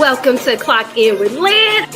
Welcome to Clock In with Lynn.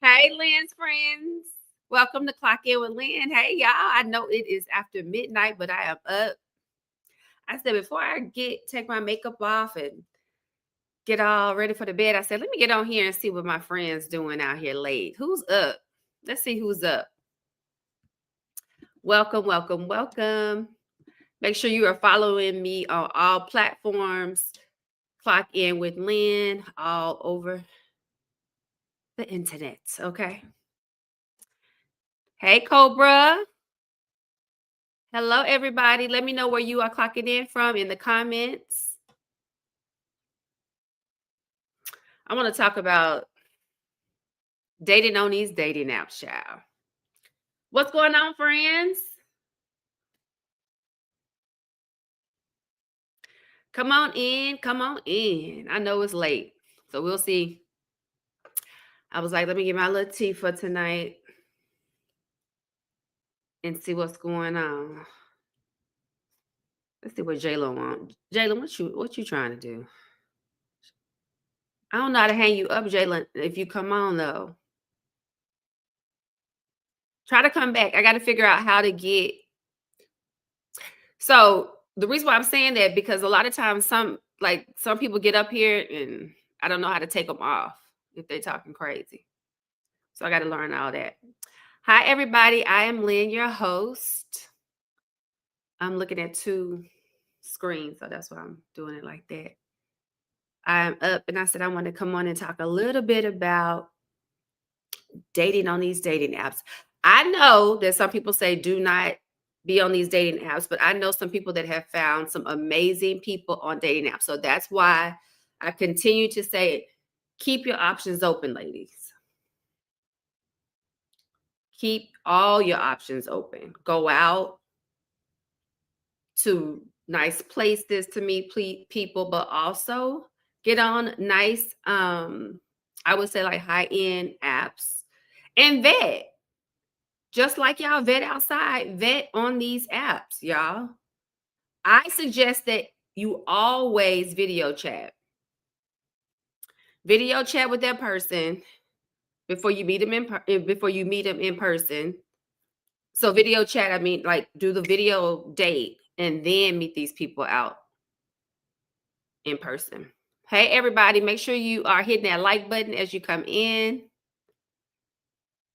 Hey, Lynn's friends. Welcome to Clock In with Lynn. Hey, y'all. I know it is after midnight, but I am up. I said before I take my makeup off and get all ready for the bed, I said, let me get on here and see what my friends doing out here late. Who's up? Let's see who's up. Welcome, welcome, welcome. Make sure you are following me on all platforms. Clock In with Lynn all over the internet. Okay. Hey, Cobra. Hello, everybody. Let me know where you are clocking in from in the comments. I want to talk about dating on these dating apps, child. What's going on, friends? Come on in. Come on in. I know it's late, so we'll see. I was like, let me get my little tea for tonight and see what's going on. Let's see what Jayla wants. Jayla, what you trying to do? I don't know how to hang you up, Jayla, if you come on, though. Try to come back. I got to figure out how to get. So the reason why I'm saying that, because a lot of times some people get up here and I don't know how to take them off if they're talking crazy. So I got to learn all that. Hi, everybody. I am Lynn, your host. I'm looking at two screens, so that's why I'm doing it like that. I'm up and I said I want to come on and talk a little bit about dating on these dating apps. I know that some people say do not be on these dating apps, but I know some people that have found some amazing people on dating apps. So that's why I continue to say, keep your options open, ladies. Keep all your options open. Go out to nice places to meet people, but also get on nice, I would say like high-end apps and vet. Just like y'all vet outside, vet on these apps, y'all. I suggest that you always video chat. Video chat with that person before you meet them in person. So video chat, I mean, like do the video date and then meet these people out in person. Hey, everybody, make sure you are hitting that like button as you come in.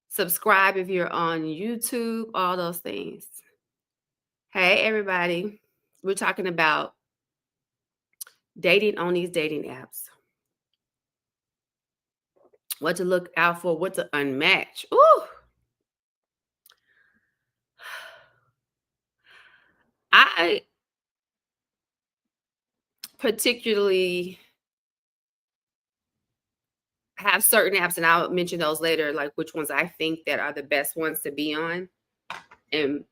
Subscribe if you're on YouTube, all those things. Hey, everybody. We're talking about dating on these dating apps. What to look out for, what to unmatch. Ooh. I particularly have certain apps, and I'll mention those later, like which ones I think that are the best ones to be on. And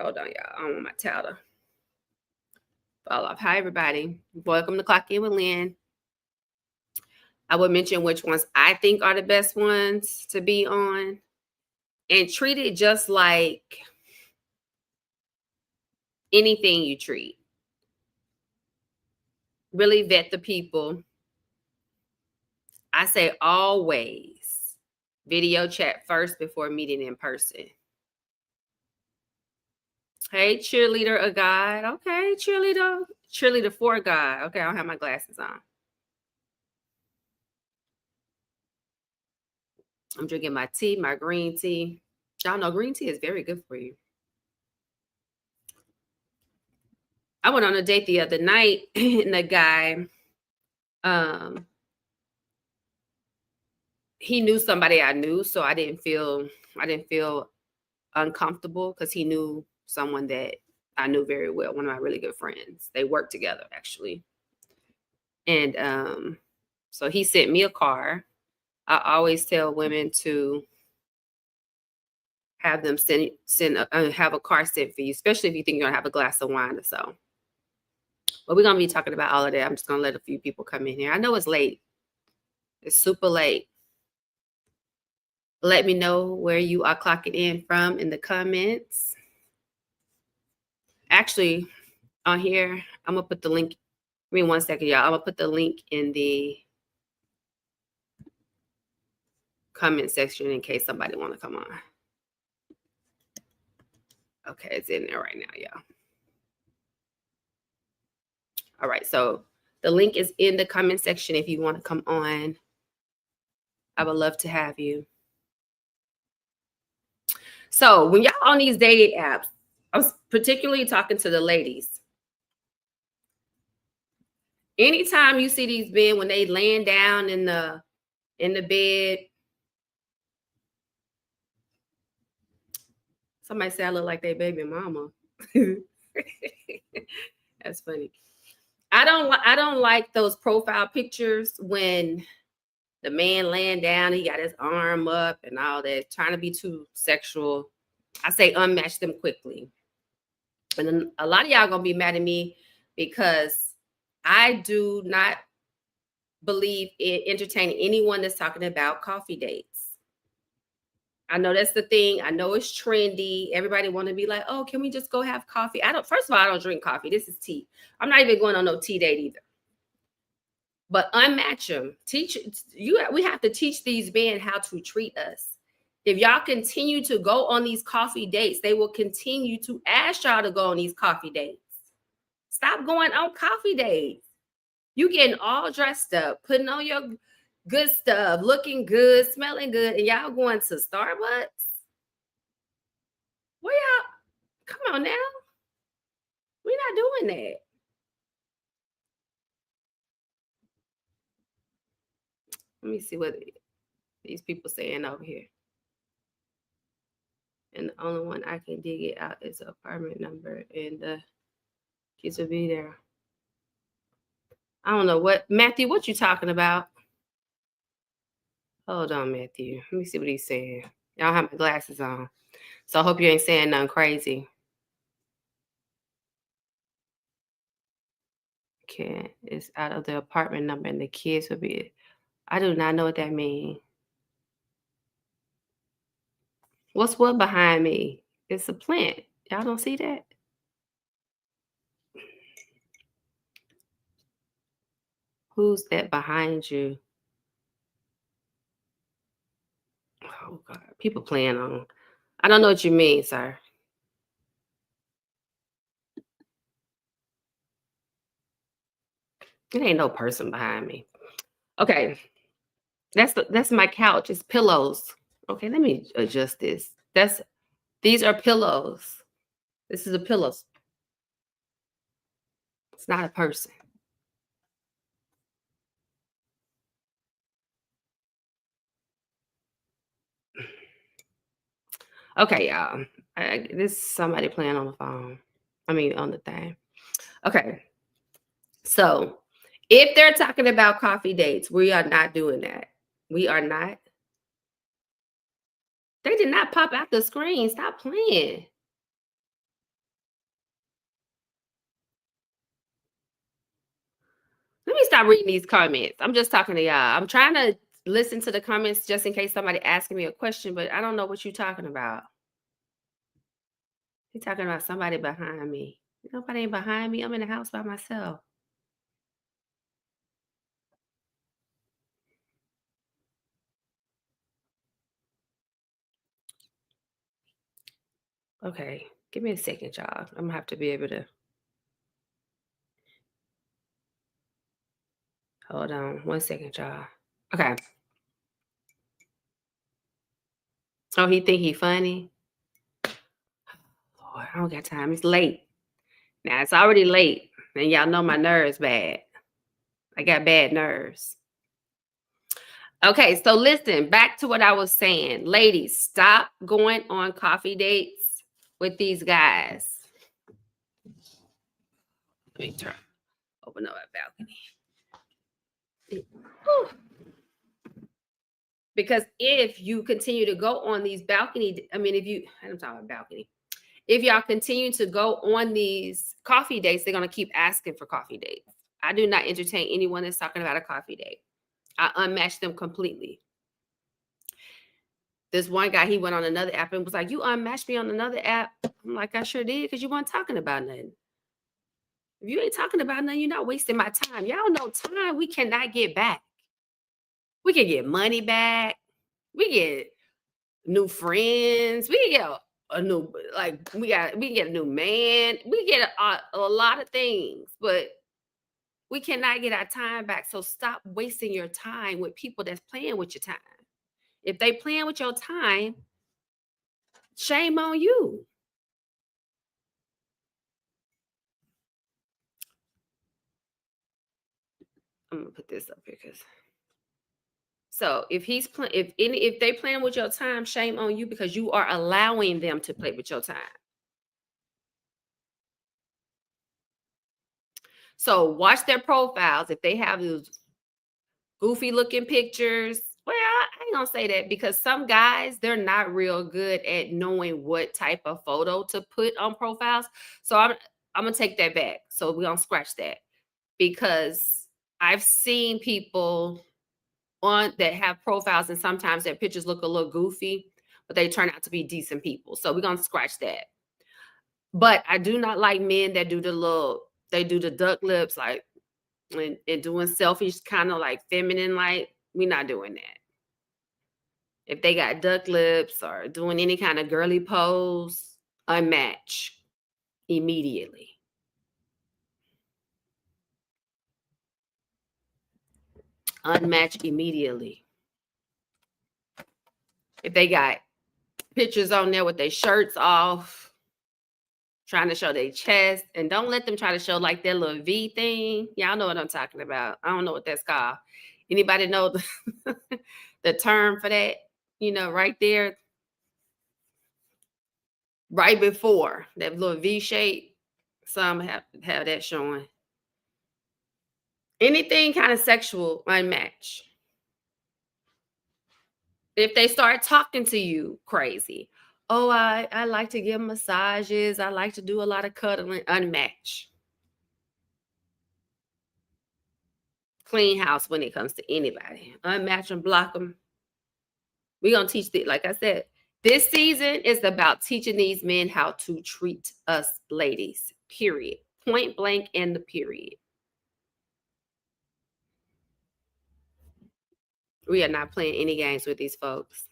hold on, y'all. I don't want my towel to fall off. Hi, everybody. Welcome to Clock In with Lynn. I will mention which ones I think are the best ones to be on and treat it just like anything you treat. Really vet the people. I say always video chat first before meeting in person. Hey, cheerleader, a guide. Okay, cheerleader for a guide. Okay, I don't have my glasses on. I'm drinking my tea, my green tea. Y'all know green tea is very good for you. I went on a date the other night and the guy, he knew somebody I knew, so I didn't feel uncomfortable because he knew someone that I knew very well, one of my really good friends. They worked together actually. And so he sent me a car. I always tell women to have them have a car sent for you, especially if you think you're gonna have a glass of wine or so. But we're gonna be talking about all of that. I'm just gonna let a few people come in here. I know it's late. It's super late. Let me know where you are clocking in from in the comments. Actually, on here, I'm gonna put the link. Give me 1 second, y'all. I'm gonna put the link in the comment section in case somebody want to come on. Okay, it's in there right now, y'all. All right, so the link is in the comment section if you want to come on. I would love to have you. So when y'all on these dating apps, I was particularly talking to the ladies. Anytime you see these men when they laying down in the bed, somebody say I look like their baby mama. That's funny. I don't like those profile pictures when the man laying down, he got his arm up and all that, trying to be too sexual. I say unmatch them quickly. And then a lot of y'all gonna be mad at me because I do not believe in entertaining anyone that's talking about coffee dates. I know that's the thing. I know it's trendy. Everybody want to be like, oh, can we just go have coffee? First of all, I don't drink coffee. This is tea. I'm not even going on no tea date either. But unmatch them. We have to teach these men how to treat us. If y'all continue to go on these coffee dates, they will continue to ask y'all to go on these coffee dates. Stop going on coffee dates. You getting all dressed up, putting on your good stuff, looking good, smelling good, and y'all going to Starbucks? Where y'all? Come on now. We're not doing that. Let me see what these people saying over here. And the only one I can dig it out is the apartment number, and the kids will be there. I don't know Matthew, what you talking about? Hold on, Matthew. Let me see what he's saying. Y'all have my glasses on. So I hope you ain't saying nothing crazy. Okay, it's out of the apartment number and the kids will be. I do not know what that means. What's what behind me? It's a plant. Y'all don't see that? Who's that behind you? Oh God, people playing on. I don't know what you mean, sir. It ain't no person behind me. Okay. That's my couch. It's pillows. Okay, let me adjust this. These are pillows. This is a pillow. It's not a person. Okay, y'all. This is somebody playing on the phone. I mean, on the thing. Okay. So, if they're talking about coffee dates, we are not doing that. We are not. They did not pop out the screen. Stop playing. Let me stop reading these comments. I'm just talking to y'all. I'm trying to listen to the comments just in case somebody asking me a question, but I don't know what you're talking about. You're talking about somebody behind me. Nobody ain't behind me. I'm in the house by myself. Okay, give me a second, y'all. I'm gonna have to be able to. Hold on 1 second, y'all. Okay. Oh, he think he funny? Lord, I don't got time. It's late. Now it's already late, and y'all know my nerves bad. I got bad nerves. Okay, so listen, back to what I was saying. Ladies, stop going on coffee dates with these guys. Let me open up our balcony. Whew. Because if you continue to go on these balcony, I'm talking about balcony. If y'all continue to go on these coffee dates, they're going to keep asking for coffee dates. I do not entertain anyone that's talking about a coffee date. I unmatch them completely. This one guy, he went on another app and was like, you unmatched me on another app. I'm like, I sure did, because you weren't talking about nothing. If you ain't talking about nothing, you're not wasting my time. Y'all know time we cannot get back. We can get money back. We get new friends. We can get a new, like, we can get a new man. We get a lot of things, but we cannot get our time back. So stop wasting your time with people that's playing with your time. If they playing with your time, shame on you. I'm gonna put this up here because. So if if they playing with your time, shame on you, because you are allowing them to play with your time. So watch their profiles. If they have those goofy looking pictures, well, I ain't gonna say that, because some guys, they're not real good at knowing what type of photo to put on profiles. So I'm gonna take that back. So we're gonna scratch that, because I've seen people on that have profiles and sometimes their pictures look a little goofy, but they turn out to be decent people. So we're gonna scratch that. But I do not like men that do they do the duck lips, like, and doing selfies, kind of like feminine, like, we're not doing that. If they got duck lips or doing any kind of girly pose, unmatch immediately. Unmatch immediately. If they got pictures on there with their shirts off, trying to show their chest, and don't let them try to show like their little V thing. Y'all know what I'm talking about. I don't know what that's called. Anybody know the term for that? Right there, right before that little V shape. Some have that showing. Anything kind of sexual, unmatch. If they start talking to you crazy, oh, I like to give massages, I like to do a lot of cuddling, unmatch. Clean house when it comes to anybody. Unmatch and block them. We're going to teach like I said, this season is about teaching these men how to treat us ladies, period. Point blank in the period. We are not playing any games with these folks.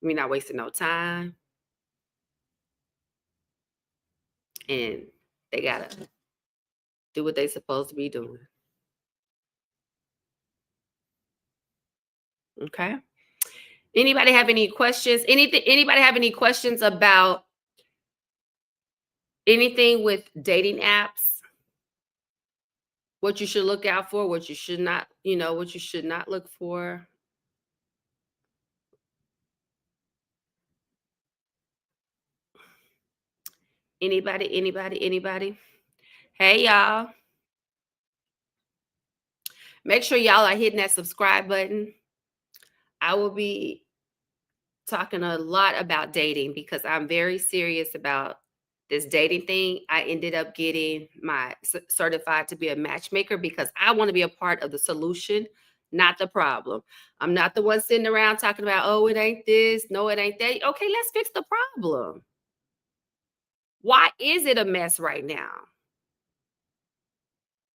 We're not wasting no time. And they got to do what they're supposed to be doing. Okay. Anybody have any questions? Anybody have any questions about anything with dating apps? What you should look out for, what you should not, what you should not look for? Anybody? Hey, y'all. Make sure y'all are hitting that subscribe button. I will be talking a lot about dating because I'm very serious about this dating thing. I ended up getting my certified to be a matchmaker because I want to be a part of the solution, not the problem. I'm not the one sitting around talking about, oh, it ain't this, no, it ain't that. Okay, let's fix the problem. Why is it a mess right now?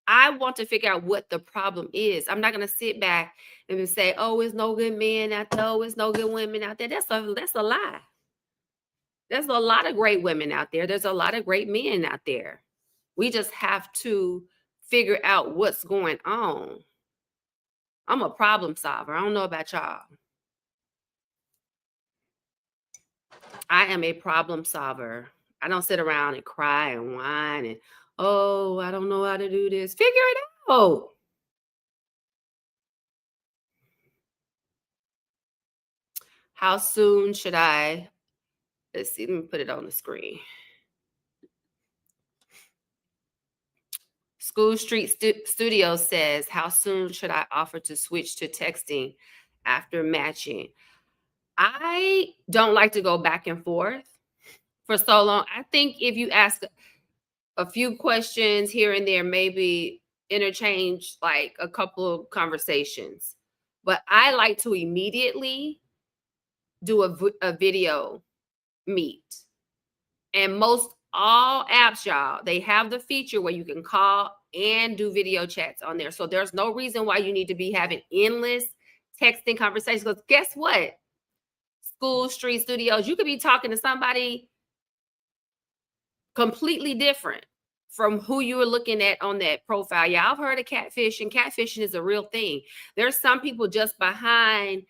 I want to figure out what the problem is. I'm not going to sit back and say, oh, it's no good men out there. Oh, it's no good women out there. That's a lie. There's a lot of great women out there. There's a lot of great men out there. We just have to figure out what's going on. I'm a problem solver. I don't know about y'all. I am a problem solver. I don't sit around and cry and whine and, oh, I don't know how to do this. Figure it out. How soon should I? Let's see. Let me put it on the screen. School Street Studio says, how soon should I offer to switch to texting after matching? I don't like to go back and forth for so long. I think if you ask a few questions here and there, maybe interchange like a couple of conversations. But I like to immediately do a video meet. And most all apps, y'all, they have the feature where you can call and do video chats on there. So there's no reason why you need to be having endless texting conversations. Because guess what? School Street Studios, you could be talking to somebody completely different from who you were looking at on that profile. Yeah, I've heard of catfishing. Catfishing is a real thing. There's some people just behind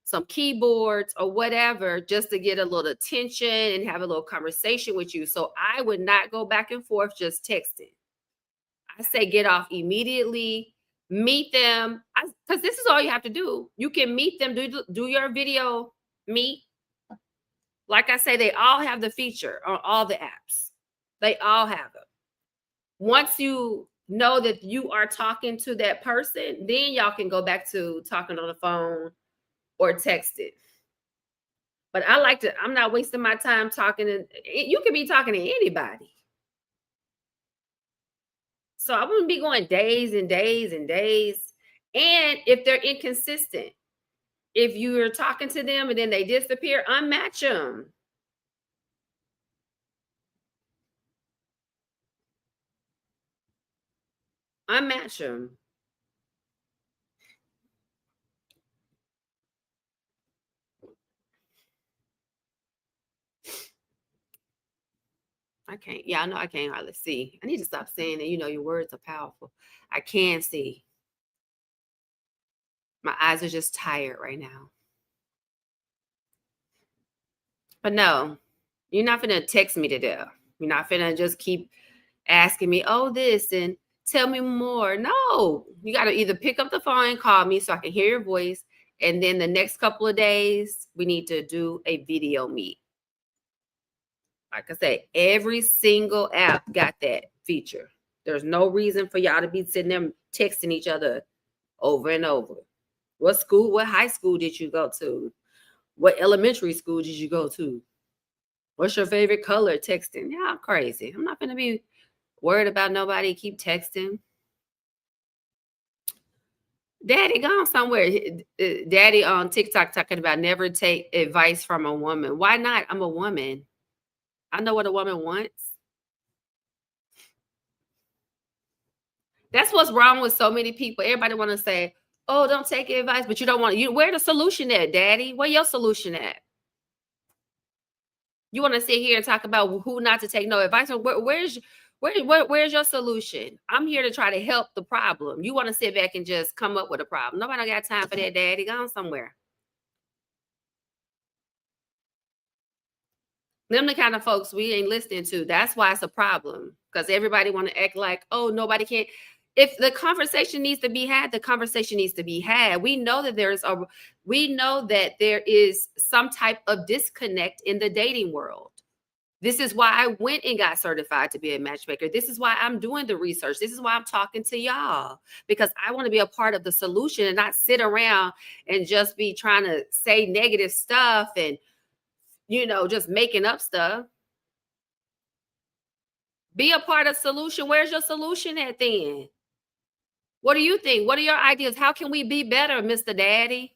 some keyboards or whatever just to get a little attention and have a little conversation with you. So I would not go back and forth just texting. I say get off immediately, meet them, because this is all you have to do. You can meet them, do your video meet. Like I say, they all have the feature on all the apps. They all have it. Once you know that you are talking to that person, then y'all can go back to talking on the phone or text it. But I like to, I'm not wasting my time talking to, you can be talking to anybody. So I wouldn't be going days and days and days. And if they're inconsistent, if you're talking to them and then they disappear, unmatch them. Unmatch them. I can't. Yeah, I know I can't hardly see. I need to stop saying that. You know, your words are powerful. I can see. My eyes are just tired right now. But no, you're not gonna text me to death. You're not gonna just keep asking me, oh, this and tell me more. No, you got to either pick up the phone and call me so I can hear your voice. And then the next couple of days, we need to do a video meet. Like I said, every single app got that feature. There's no reason for y'all to be sitting there texting each other over and over. What school, what high school did you go to? What elementary school did you go to? What's your favorite color? Texting. Yeah, I'm crazy. I'm not going to be worried about nobody keep texting. Daddy gone somewhere. Daddy on TikTok talking about never take advice from a woman. Why not? I'm a woman. I know what a woman wants. That's what's wrong with so many people. Everybody want to say, "Oh, don't take advice," but you don't want you. Where the solution at, Daddy? Where your solution at? You want to sit here and talk about who not to take no advice? Where's your solution? I'm here to try to help the problem. You want to sit back and just come up with a problem. Nobody got time for that, Daddy. Gone somewhere. Them the kind of folks we ain't listening to. That's why it's a problem. Because everybody want to act like, oh, nobody can. If the conversation needs to be had, the conversation needs to be had. We know that there is some type of disconnect in the dating world. This is why I went and got certified to be a matchmaker. This is why I'm doing the research. This is why I'm talking to y'all, because I want to be a part of the solution and not sit around and just be trying to say negative stuff and, just making up stuff. Be a part of solution. Where's your solution at then? What do you think? What are your ideas? How can we be better, Mr. Daddy?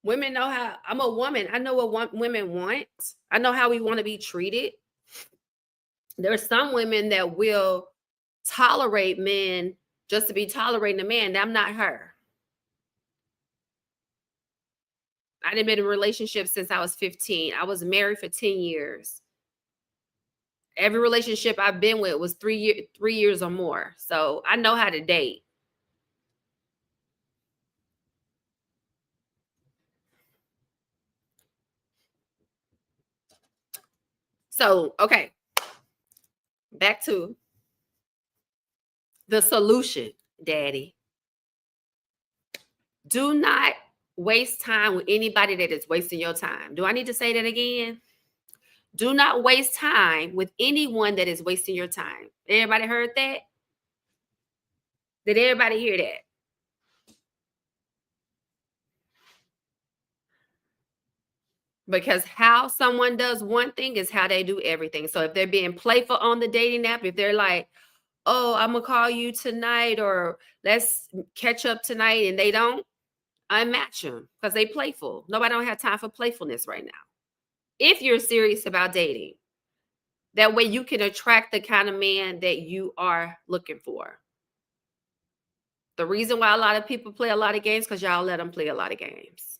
Women know how. I'm a woman. I know what women want. I know how we want to be treated. There's some women that will tolerate men just to be tolerating a man. I'm not her. I didn't been in a relationship since I was 15. I was married for 10 years. Every relationship I've been with was 3 years or more. So I know how to date. So, okay. Back to the solution, Daddy. Do not waste time with anybody that is wasting your time. Do I need to say that again? Do not waste time with anyone that is wasting your time. Everybody heard that? Did everybody hear that? Because how someone does one thing is how they do everything. So if they're being playful on the dating app, if they're like, "Oh, I'm gonna call you tonight," or "Let's catch up tonight," and they don't, unmatch them because they playful. Nobody don't have time for playfulness right now. If you're serious about dating, that way you can attract the kind of man that you are looking for. The reason why a lot of people play a lot of games because y'all let them play a lot of games.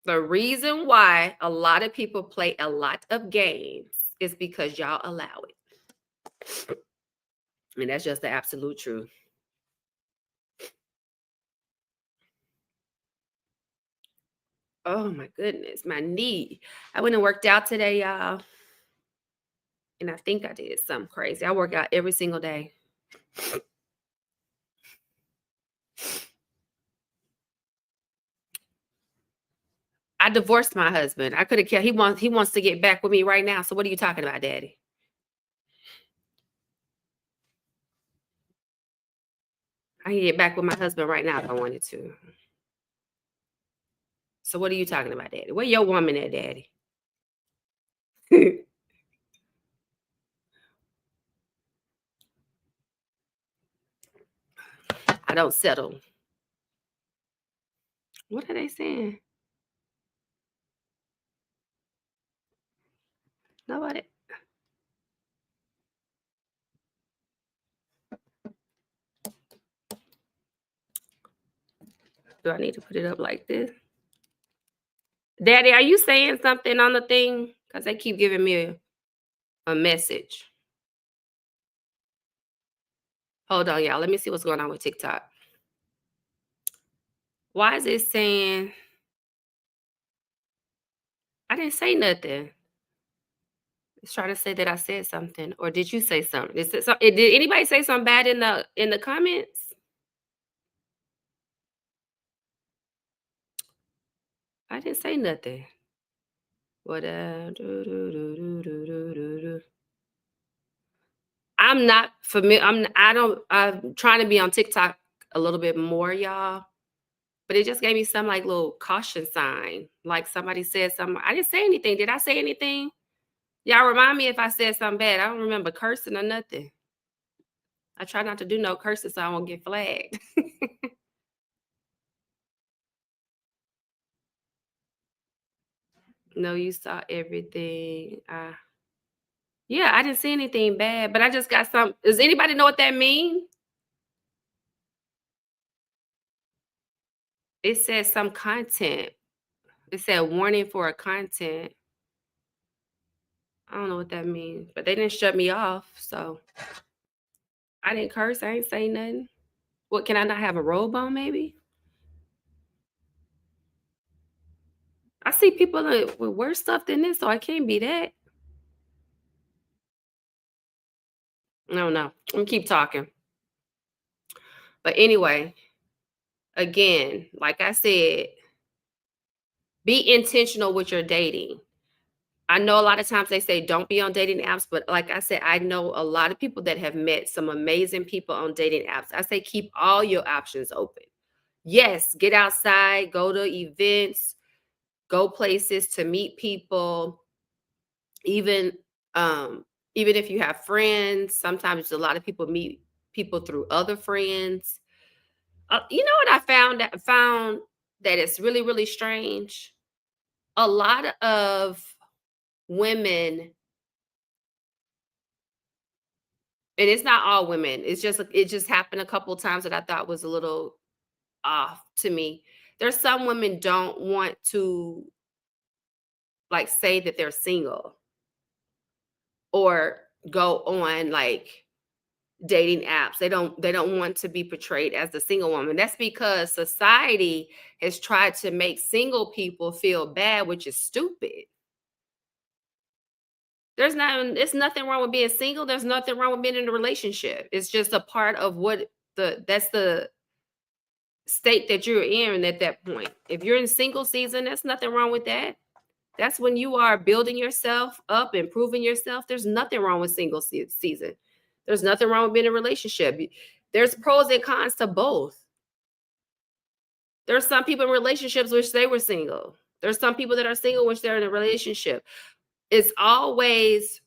The reason why a lot of people play a lot of games is because y'all allow it. And that's just the absolute truth. Oh my goodness, my knee. I went and worked out today, y'all. And I think I did something crazy. I work out every single day. I divorced my husband. I could have kept he wants to get back with me right now. So what are you talking about, Daddy? I can get back with my husband right now if I wanted to. So what are you talking about, Daddy? Where your woman at, Daddy? I don't settle. What are they saying? Nobody. Do I need to put it up like this? Daddy, are you saying something on the thing? Because they keep giving me a message. Hold on, y'all. Let me see what's going on with TikTok. Why is it saying I didn't say nothing? It's trying to say that I said something, or did you say something? Did anybody say something bad in the comments? I didn't say nothing. What? I'm not familiar. I don't. I'm trying to be on TikTok a little bit more, y'all. But it just gave me some like little caution sign. Like somebody said something. I didn't say anything. Did I say anything? Y'all remind me if I said something bad. I don't remember cursing or nothing. I try not to do no cursing so I won't get flagged. No, you saw everything. Yeah, I didn't see anything bad, but I just got some. Does anybody know what that means? It says some content. It said warning for a content. I don't know what that means, but they didn't shut me off, so I didn't curse. I ain't say nothing. What, can I not have a robe on? Maybe I see people with worse stuff than this, so I can't be that. No, no. I'm gonna keep talking. But anyway, again, like I said, be intentional with your dating. I know a lot of times they say don't be on dating apps, but like I said, I know a lot of people that have met some amazing people on dating apps. I say keep all your options open. Yes, get outside, go to events, go places to meet people. Even even if you have friends, sometimes a lot of people meet people through other friends. You know what I found that it's really really strange. A lot of women, and it's not all women. It just happened a couple of times that I thought was a little off to me. There's some women don't want to like say that they're single or go on like dating apps. They don't want to be portrayed as the single woman. That's because society has tried to make single people feel bad, which is stupid. It's nothing wrong with being single. There's nothing wrong with being in a relationship. It's just a part of that's the state that you're in at that point. If you're in single season, there's nothing wrong with that. That's when you are building yourself up, improving yourself. There's nothing wrong with season. There's nothing wrong with being in a relationship. There's pros and cons to both. There's some people in relationships wish they were single. There's some people that are single wish they're in a relationship. It's always,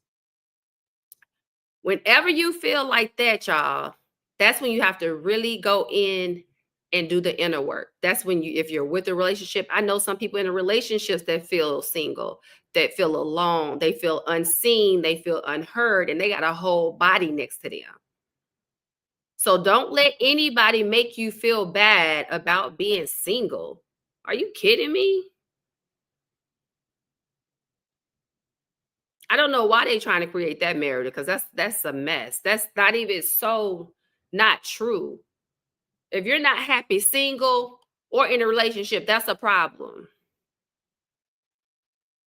whenever you feel like that, y'all, that's when you have to really go in and do the inner work. That's when if you're with a relationship, I know some people in a relationships that feel single, that feel alone, they feel unseen, they feel unheard, and they got a whole body next to them. So don't let anybody make you feel bad about being single. Are you kidding me? I don't know why they trying to create that narrative, because that's a mess. That's not even so not true. If you're not happy single or in a relationship, that's a problem.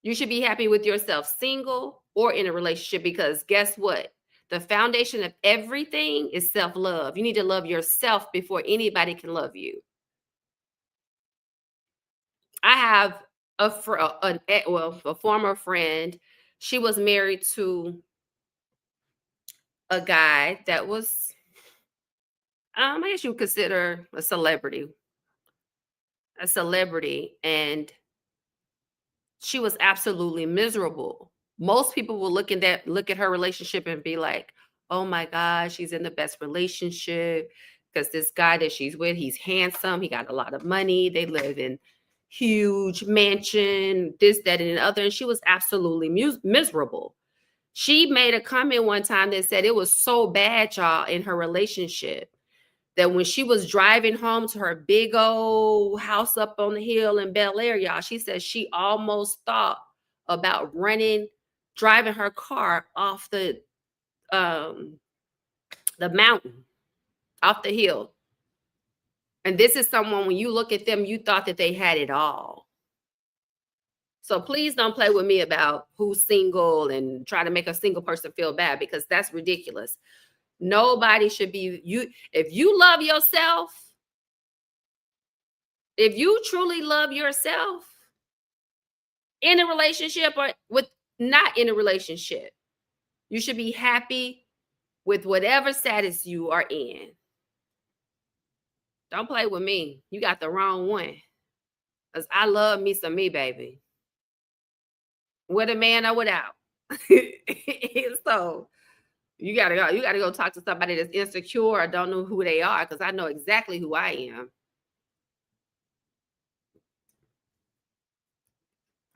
You should be happy with yourself single or in a relationship, because guess what? The foundation of everything is self-love. You need to love yourself before anybody can love you. I have a former friend. She was married to a guy that was, I guess you would consider a celebrity, and she was absolutely miserable. Most people will look at her relationship and be like, "Oh my God, she's in the best relationship because this guy that she's with, he's handsome, he got a lot of money, they live in huge mansion, this, that, and the other." And she was absolutely miserable. She made a comment one time that said it was so bad, y'all, in her relationship, that when she was driving home to her big old house up on the hill in Bel Air, y'all, she said she almost thought about driving her car off the mountain, off the hill. And this is someone, when you look at them, you thought that they had it all. So please don't play with me about who's single and try to make a single person feel bad, because that's ridiculous. Nobody should be you. If you love yourself, if you truly love yourself in a relationship or with not in a relationship, you should be happy with whatever status you are in. Don't play with me. You got the wrong one. Because I love me some me, baby. With a man or without. So you gotta go talk to somebody that's insecure or don't know who they are, because I know exactly who I am.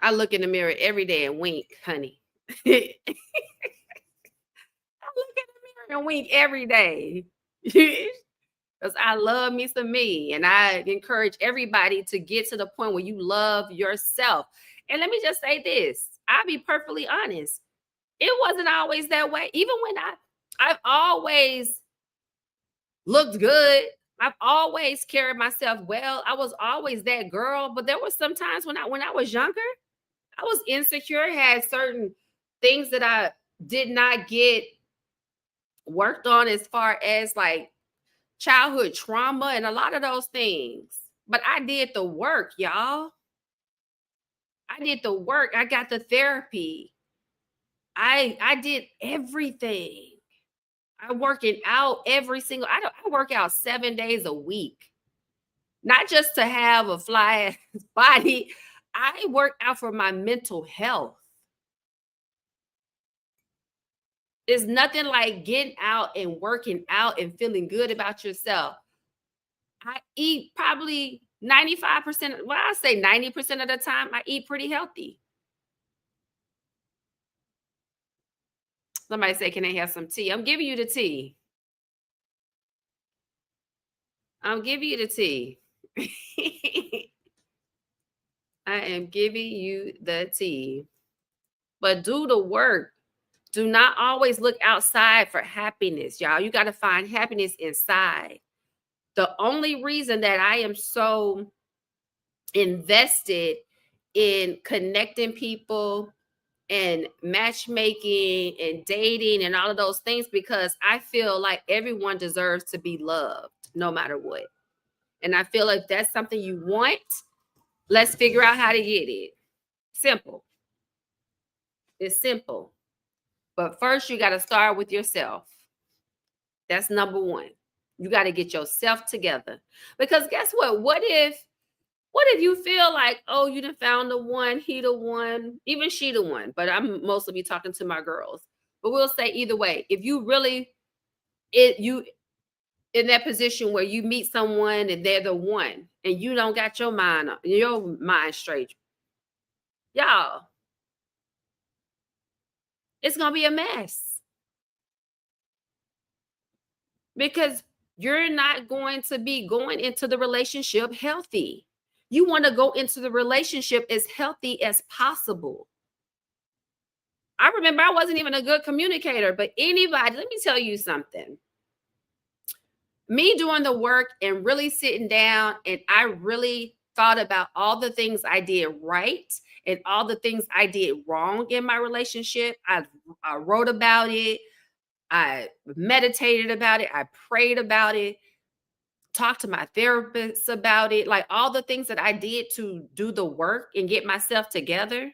I look in the mirror every day and wink, honey. I look in the mirror and wink every day. Because I love me some me. And I encourage everybody to get to the point where you love yourself. And let me just say this. I'll be perfectly honest. It wasn't always that way. Even when I've always looked good. I've always carried myself well. I was always that girl. But there was some times when I was younger, I was insecure, had certain things that I did not get worked on, as far as like childhood trauma and a lot of those things. But I did the work, y'all. I did the work. I got the therapy. I did everything. I working out I work out 7 days a week. Not just to have a fly body. I work out for my mental health. It's nothing like getting out and working out and feeling good about yourself. I eat probably 95%, well, I say 90% of the time, I eat pretty healthy. Somebody say, "Can I have some tea?" I'm giving you the tea. I'm giving you the tea. I am giving you the tea. But do the work. Do not always look outside for happiness, y'all. You got to find happiness inside. The only reason that I am so invested in connecting people and matchmaking and dating and all of those things, because I feel like everyone deserves to be loved no matter what. And I feel like that's something you want. Let's figure out how to get it. Simple. It's simple. But first, you got to start with yourself. That's number one. You got to get yourself together. Because guess what? What if you feel like, oh, you done found the one, he the one, even she the one? But I'm mostly be talking to my girls. But we'll say either way, if you really you in that position where you meet someone and they're the one, and you don't got your mind straight, y'all, it's gonna be a mess, because you're not going to be going into the relationship healthy. You want to go into the relationship as healthy as possible. I remember I wasn't even a good communicator, but anybody, let me tell you something. Me doing the work and really sitting down, and I really thought about all the things I did right and all the things I did wrong in my relationship. I wrote about it. I meditated about it. I prayed about it, talked to my therapist about it, like all the things that I did to do the work and get myself together.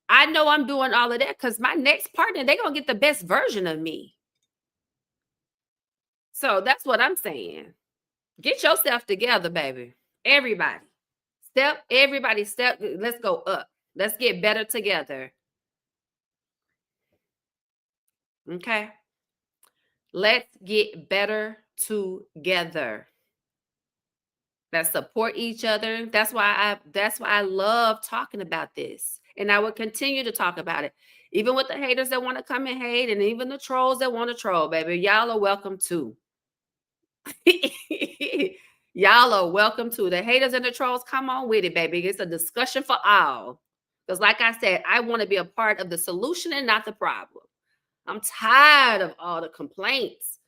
I know I'm doing all of that because my next partner, they're going to get the best version of me. So that's what I'm saying. Get yourself together, baby. Everybody. Everybody step. Let's go up. Let's get better together. Okay. Let's get better together. Let's support each other. That's why I love talking about this. And I will continue to talk about it. Even with the haters that want to come and hate, and even the trolls that want to troll, baby. Y'all are welcome too. Y'all are welcome too. The haters and the trolls, come on with it, baby. It's a discussion for all. Because, like I said, I want to be a part of the solution and not the problem. I'm tired of all the complaints.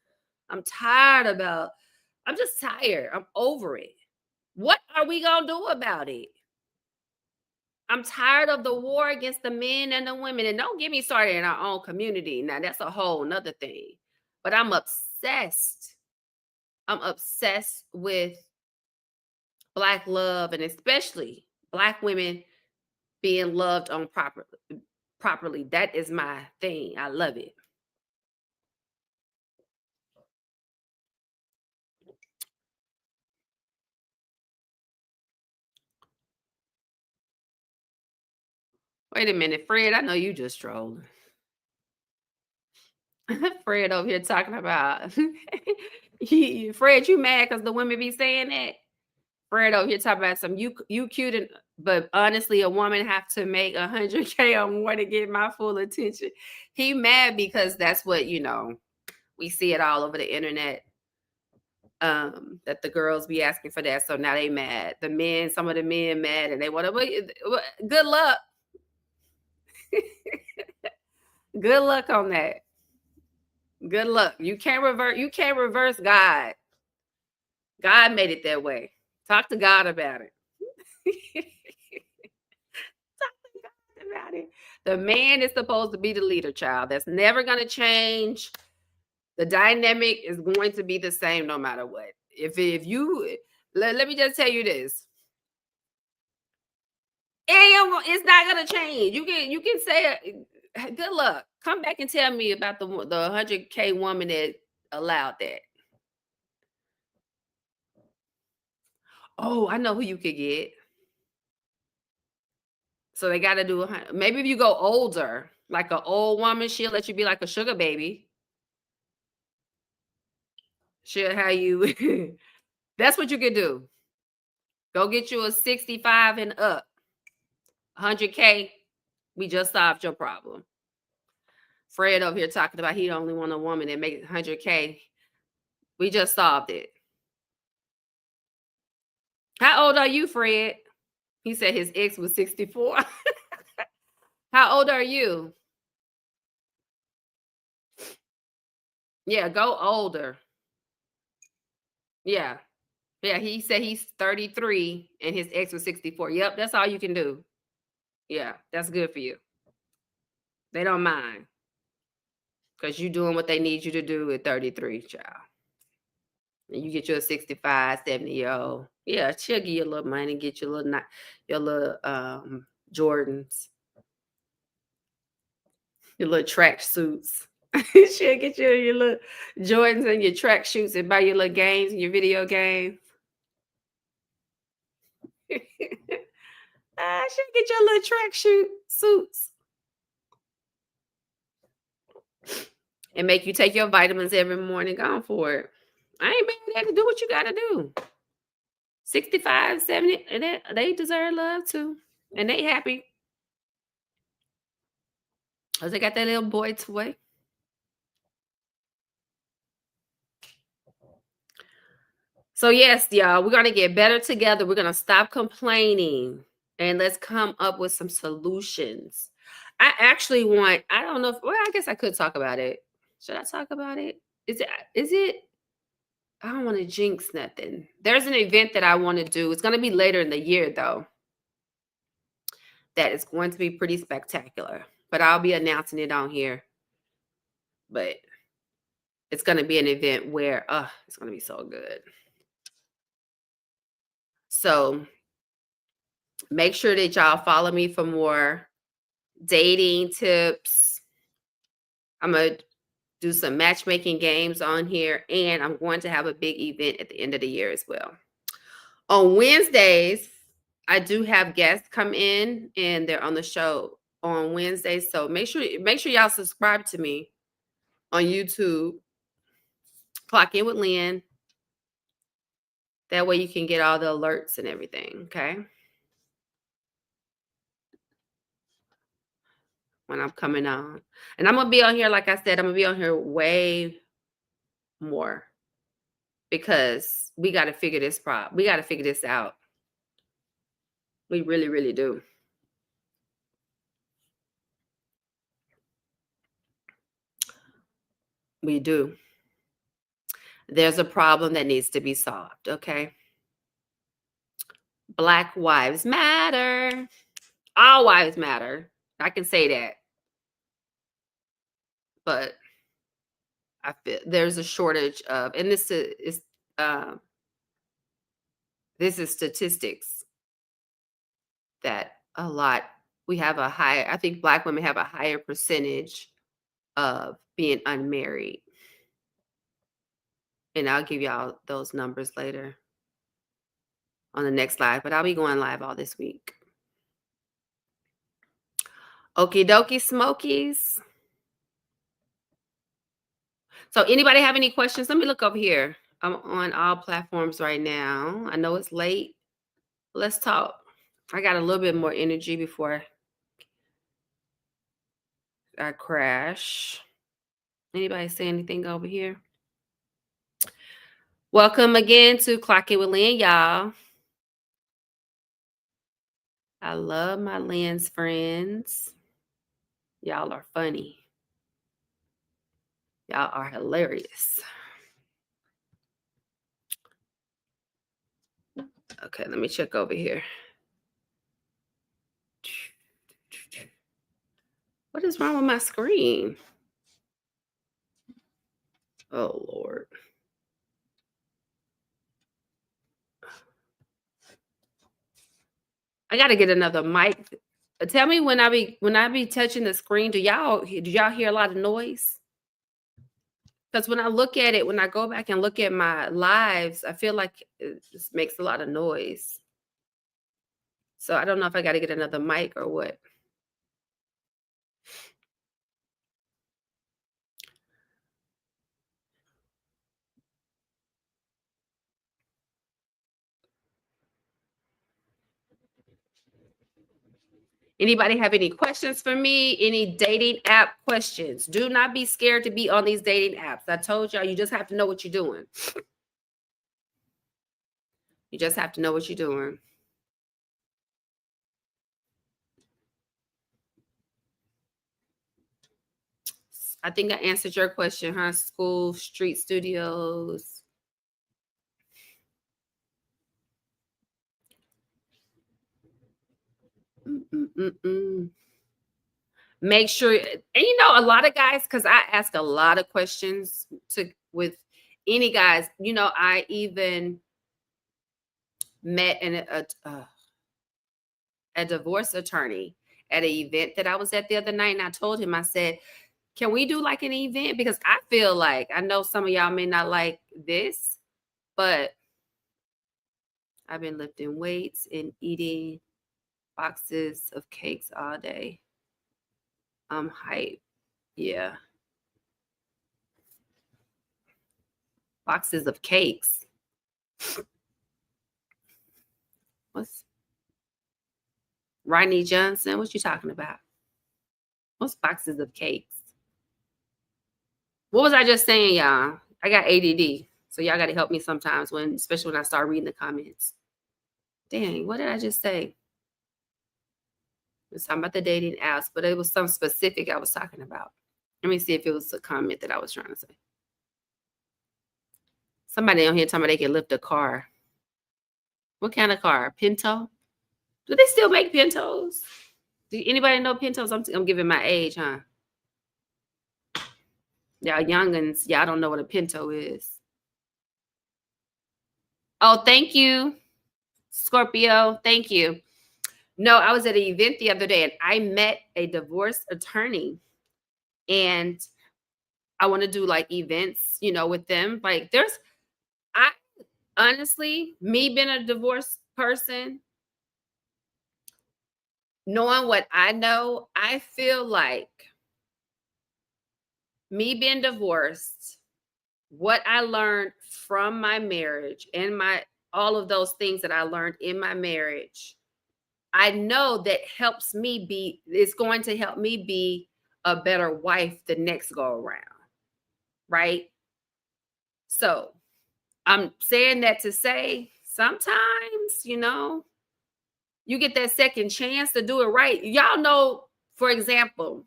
I'm just tired. I'm over it. What are we going to do about it? I'm tired of the war against the men and the women. And don't get me started in our own community. Now, that's a whole nother thing. But I'm obsessed. I'm obsessed with Black love, and especially Black women being loved on properly. That is my thing. I love it. Wait a minute, Fred. I know you just trolling. Fred over here talking about Fred, you mad because the women be saying that? Fred over here talking about some you cute, but honestly, a woman have to make 100K or more to get my full attention. He mad because that's what we see it all over the internet. That the girls be asking for that, so now they mad. Some of the men mad, and they want to. Good luck. Good luck on that. Good luck. You can't revert. You can't reverse God. God made it that way. Talk to God about it. Talk to God about it. The man is supposed to be the leader, child. That's never going to change. The dynamic is going to be the same no matter what. If you let me just tell you this. It's not going to change. You can say good luck. Come back and tell me about the 100K woman that allowed that. Oh, I know who you could get. So they got to do maybe if you go older, like an old woman, she'll let you be like a sugar baby. She'll have you. That's what you could do. Go get you a 65 and up. 100K. We just solved your problem. Fred over here talking about he only want a woman that make 100K. We just solved it. How old are you, Fred? He said his ex was 64. How old are you? Yeah, go older. Yeah. Yeah, he said he's 33 and his ex was 64. Yep, that's all you can do. Yeah, that's good for you. They don't mind because you doing what they need you to do at 33, child. And you get your 65, 70-year-old. Yeah, she'll give you a little money, get your little your little Jordans, your little track suits. She'll get you your little Jordans and your track suits and buy your little games and your video games. She'll get your little track suits and make you take your vitamins every morning. Gone for it. I ain't mad at it. Do what you got to do. 65, 70, and they deserve love too. And they happy because they got that little boy toy. So yes, y'all, we're gonna get better together. We're gonna stop complaining and let's come up with some solutions. I actually want, I don't know if, well, I guess I could talk about it. Should I talk about it? Is it I don't want to jinx nothing. There's an event that I want to do. It's gonna be later in the year though. That is going to be pretty spectacular. But I'll be announcing it on here. But it's gonna be an event where it's gonna be so good. So make sure that y'all follow me for more dating tips. I'm going to do some matchmaking games on here, and I'm going to have a big event at the end of the year as well. On Wednesdays, I do have guests come in, and they're on the show on Wednesdays. So make sure y'all subscribe to me on YouTube. Clock in with Lynn. That way you can get all the alerts and everything, okay? When I'm coming on. And I'm going to be on here, like I said, I'm going to be on here way more because we got to figure this we got to figure this out. We really, really do. We do. There's a problem that needs to be solved, okay? Black wives matter. All wives matter. I can say that. But I feel there's a shortage of, and this is statistics that we have a higher, I think Black women have a higher percentage of being unmarried. And I'll give y'all those numbers later on the next live, but I'll be going live all this week. Okie dokie smokies. So anybody have any questions? Let me look over here. I'm on all platforms right now. I know it's late. Let's talk. I got a little bit more energy before I crash. Anybody say anything over here? Welcome again to Clock It with Lynn, y'all. I love my Lynn's friends. Y'all are funny. Y'all are hilarious. Okay, let me check over here. What is wrong with my screen? Oh, Lord. I got to get another mic. Tell me when I be touching the screen, do y'all hear a lot of noise? Because when I look at it, when I go back and look at my lives, I feel like it just makes a lot of noise. So I don't know if I got to get another mic or what. Anybody have any questions for me? Any dating app questions? Do not be scared to be on these dating apps. I told y'all, you just have to know what you're doing. You just have to know what you're doing. I think I answered your question, huh? School, street studios. make sure, and a lot of guys, because I ask a lot of questions with any guys. I even met a divorce attorney at an event that I was at the other night, and I told him, I said, can we do like an event? Because I feel like, I know some of y'all may not like this, but I've been lifting weights and eating boxes of cakes all day. I'm hype. Yeah. Boxes of cakes. What's Rodney Johnson? What you talking about? What's boxes of cakes? What was I just saying, y'all? I got ADD. So y'all got to help me sometimes, especially when I start reading the comments. Dang, what did I just say? I was talking about the dating apps, but it was some specific I was talking about. Let me see if it was a comment that I was trying to say. Somebody on here talking about they can lift a car. What kind of car? Pinto? Do they still make Pintos? Do anybody know Pintos? I'm giving my age, huh? Y'all youngins, y'all don't know what a Pinto is. Oh, thank you, Scorpio. Thank you. No, I was at an event the other day and I met a divorce attorney, and I want to do like events, with them. Like I honestly, me being a divorced person, knowing what I know, I feel like me being divorced, what I learned from my marriage and all of those things that I learned in my marriage, I know that it's going to help me be a better wife the next go around. Right? So I'm saying that to say sometimes, you get that second chance to do it right. Y'all know, for example,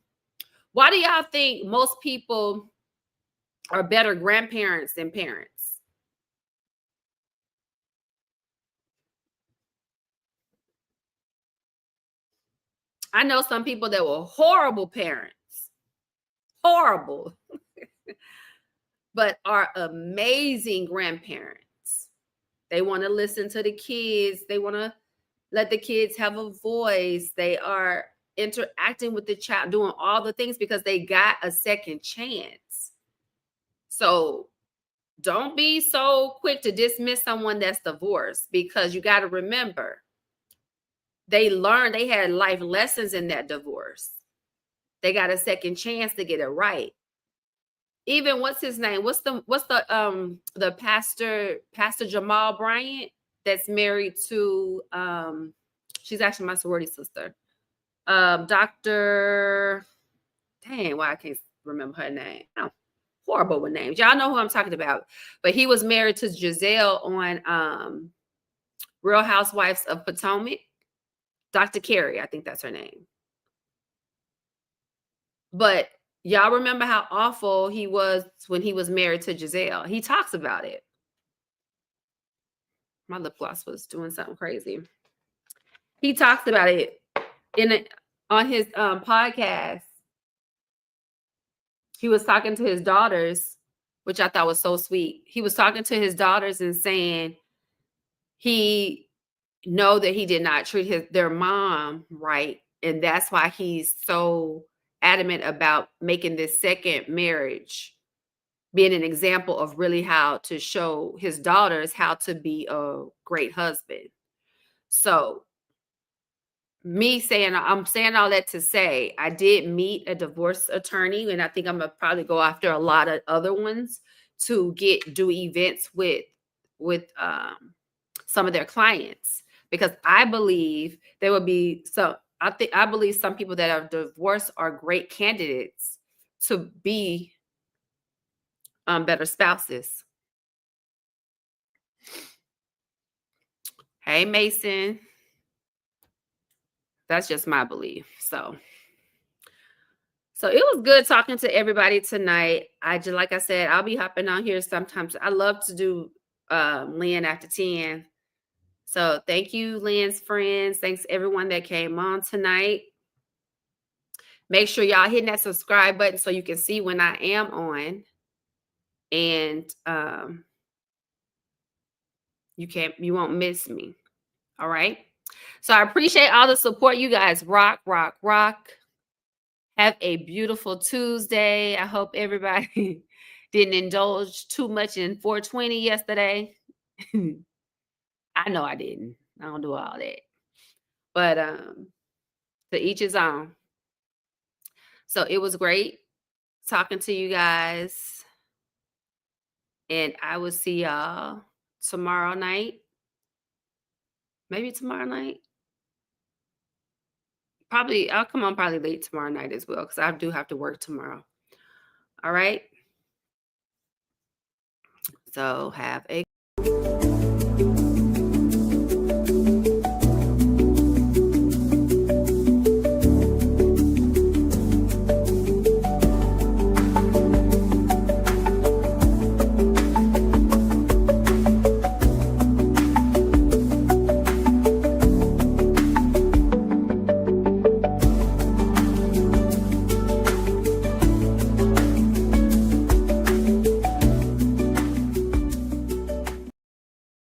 why do y'all think most people are better grandparents than parents? I know some people that were horrible parents, horrible, but are amazing grandparents. They want to listen to the kids. They want to let the kids have a voice. They are interacting with the child, doing all the things because they got a second chance. So don't be so quick to dismiss someone that's divorced, because you got to remember, they had life lessons in that divorce. They got a second chance to get it right. Even what's his name? What's the Pastor Jamal Bryant that's married to she's actually my sorority sister. Dr. Dang, why I can't remember her name. I'm horrible with names. Y'all know who I'm talking about. But he was married to Giselle on Real Housewives of Potomac. Dr. Carey, I think that's her name. But y'all remember how awful he was when he was married to Giselle. He talks about it. My lip gloss was doing something crazy. He talks about it on his podcast. He was talking to his daughters, which I thought was so sweet. He was talking to his daughters and saying he know that he did not treat their mom right, and that's why he's so adamant about making this second marriage being an example of really how to show his daughters how to be a great husband. So I'm saying all that to say, I did meet a divorce attorney, and I think I'm gonna probably go after a lot of other ones to do events with some of their clients, because I believe there would be I believe some people that are divorced are great candidates to be better spouses. Hey, Mason. That's just my belief. So it was good talking to everybody tonight. Like I said, I'll be hopping on here sometimes. I love to do Lynn after 10. So thank you, Lynn's friends. Thanks everyone that came on tonight. Make sure y'all hitting that subscribe button so you can see when I am on. And you won't miss me. All right. So I appreciate all the support. You guys rock, rock, rock. Have a beautiful Tuesday. I hope everybody didn't indulge too much in 420 yesterday. I know I didn't. I don't do all that. But to each his own. So it was great talking to you guys. And I will see y'all tomorrow night. Maybe tomorrow night. Probably, I'll come on probably late tomorrow night as well, because I do have to work tomorrow. All right. So have a